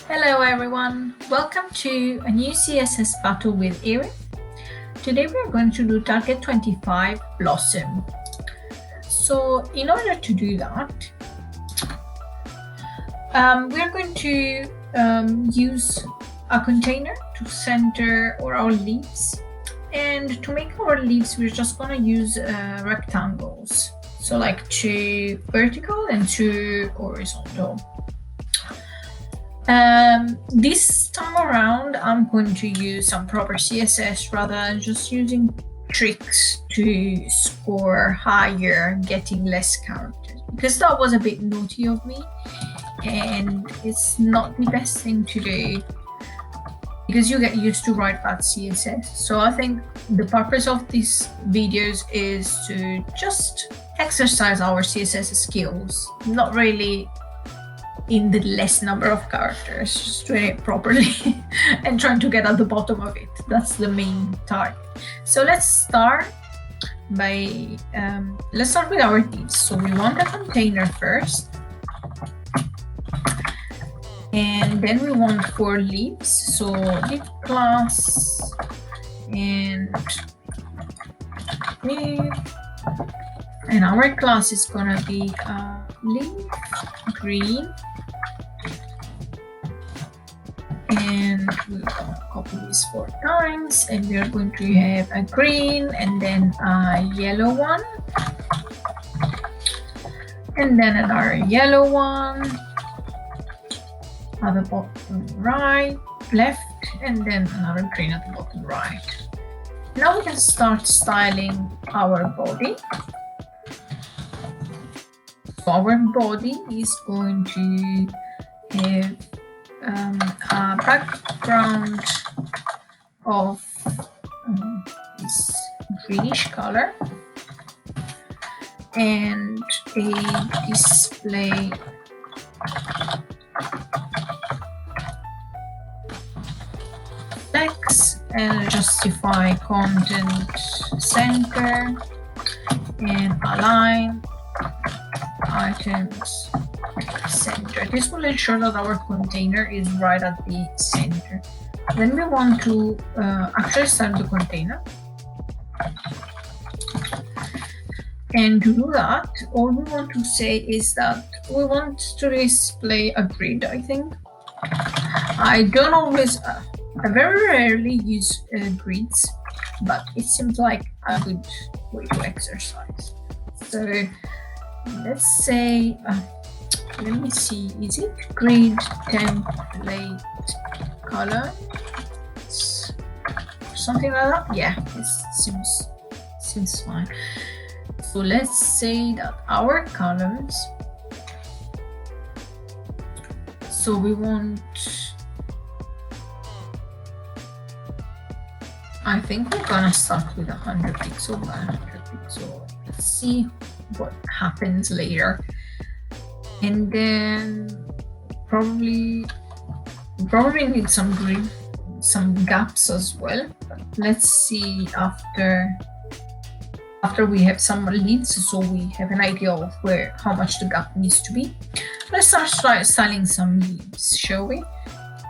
Hello everyone, welcome to a new CSS battle with Erin. Today we are going to do target 25 Blossom. So in order to do that, we are going to use a container to center our leaves. And to make our leaves, we're just going to use rectangles. So like 2 vertical and 2 horizontal. This time around, I'm going to use some proper CSS rather than just using tricks to score higher, getting less characters, because that was a bit naughty of me and it's not the best thing to do because you get used to write bad CSS. So I think the purpose of these videos is to just exercise our CSS skills, not really in the less number of characters, just doing it properly and trying to get at the bottom of it. That's the main target. So let's start by let's start with our leaves. So we want a container first, and then we want 4 leaves. So leaf class and leaf, and our class is gonna be leaf green. And we're gonna copy this 4 times, and we're going to have a green and then a yellow one, and then another yellow one at the bottom right, left, and then another green at the bottom right. Now we can start styling our body. So our body is going to have a background of this greenish color and a display text and justify content center and align items center. This will ensure that our container is right at the center. Then we want to actually start the container. And to do that, all we want to say is that we want to display a grid, I think. I don't always, I very rarely use grids, but it seems like a good way to exercise. So let's say, let me see, is it grid template color? Something like that? Yeah, it seems fine. So let's say that our colors, so we want, I think we're gonna start with 100 pixel by 100 pixel. Let's see what happens later. And then probably need some grid, some gaps as well. But let's see after we have some leads, so we have an idea of how much the gap needs to be. Let's start styling some leaves, shall we?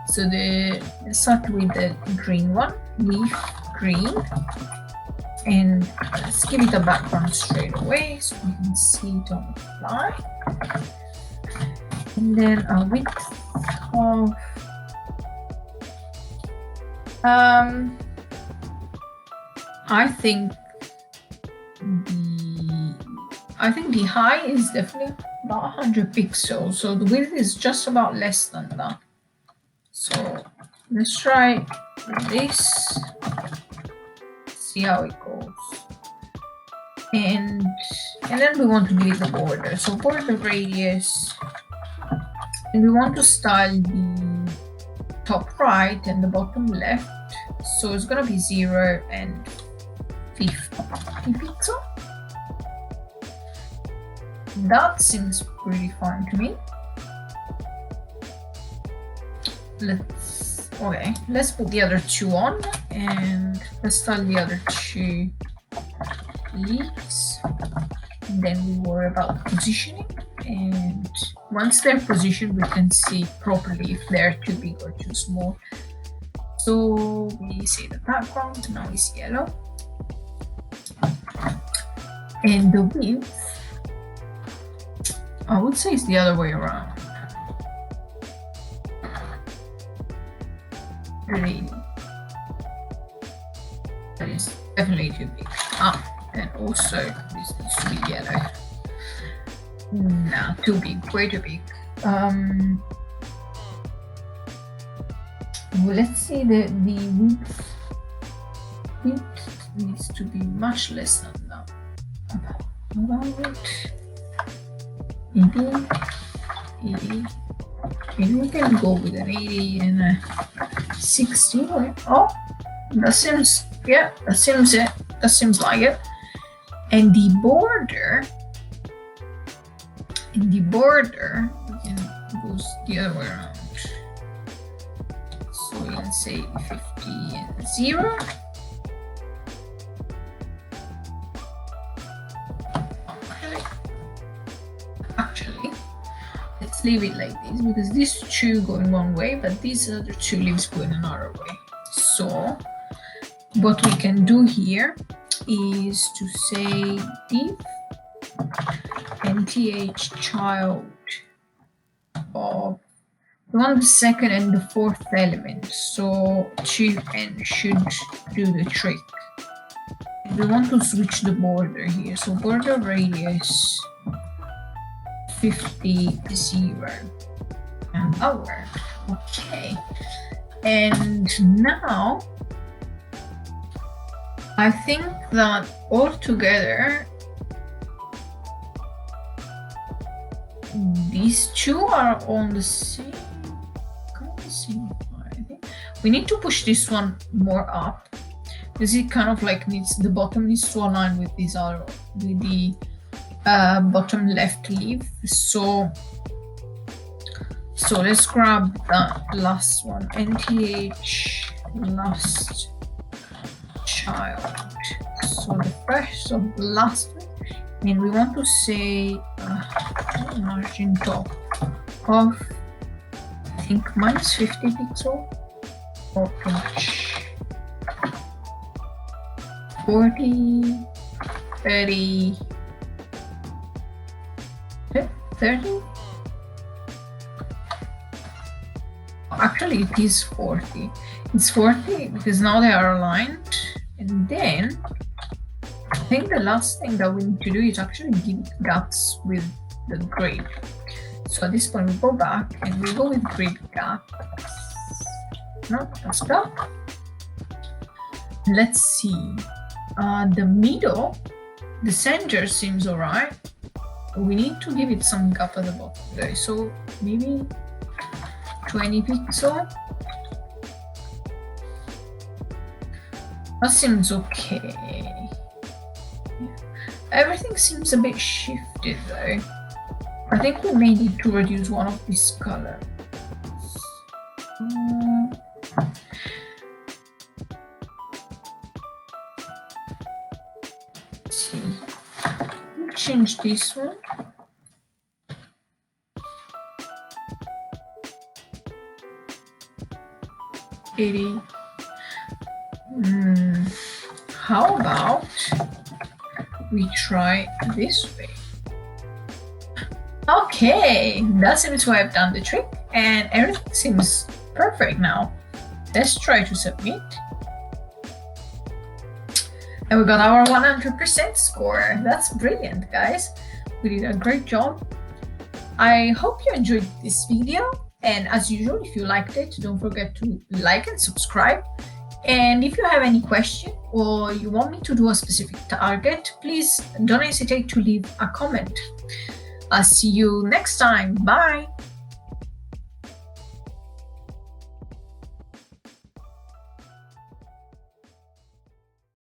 So let's start with the green one, leaf green, and let's give it a background straight away so we can see it on the fly. And then a width of I think the high is definitely about 100 pixels, so the width is just about less than that. So let's try this, see how it goes. And then we want to give it the border. So border radius, and we want to style the top right and the bottom left. So it's gonna be 0 and 50 pixel. That seems pretty fine to me. Let's put the other 2 on, and let's style the other 2 leaves. Then we worry about positioning. And once they're positioned, we can see properly if they're too big or too small. So we say the background now is yellow, and the width, I would say, is the other way around. Really, that is definitely too big. And also this needs to be yellow. Nah, too big, way too big. Well, let's see the width. Width needs to be much less than that. About 80. Maybe we can go with an 80 and a 60. Oh, that seems, yeah, that seems it. That seems like it. And the border, we can go the other way around. So we can say 50 and 0. Actually, let's leave it like this, because these two going one way, but these other two leaves going another way. So what we can do here is to say div nth child of the second and the fourth element. So 2n should do the trick. And we want to switch the border here. So border radius 50, 0. And that worked. Okay. And now I think that altogether these two are on the same. I think we need to push this one more up, because it kind of like needs, the bottom needs to align with these other, with the bottom left leaf. So let's grab that last one, nth last child. So the first of the last one, and we want to say margin top of, I think, minus 50 pixel, or too much, 40, 30, 30. Actually, it is 40. It's 40 because now they are aligned. And then I think the last thing that we need to do is actually give gaps with the grid. So at this point we go back and we go with grid gap. No, that's gap. Let's see. The middle, the center seems alright. We need to give it some gap at the bottom there. So maybe 20 pixel. That seems okay. Everything seems a bit shifted though. I think we may need to reduce one of these colors. Let's see. We'll change this one. How about we try this way? Okay, that seems to have done the trick, and everything seems perfect now. Let's try to submit. And we got our 100% score. That's brilliant, guys. We did a great job. I hope you enjoyed this video. And as usual, if you liked it, don't forget to like and subscribe. And if you have any question or you want me to do a specific target, please don't hesitate to leave a comment. I'll see you next time. Bye.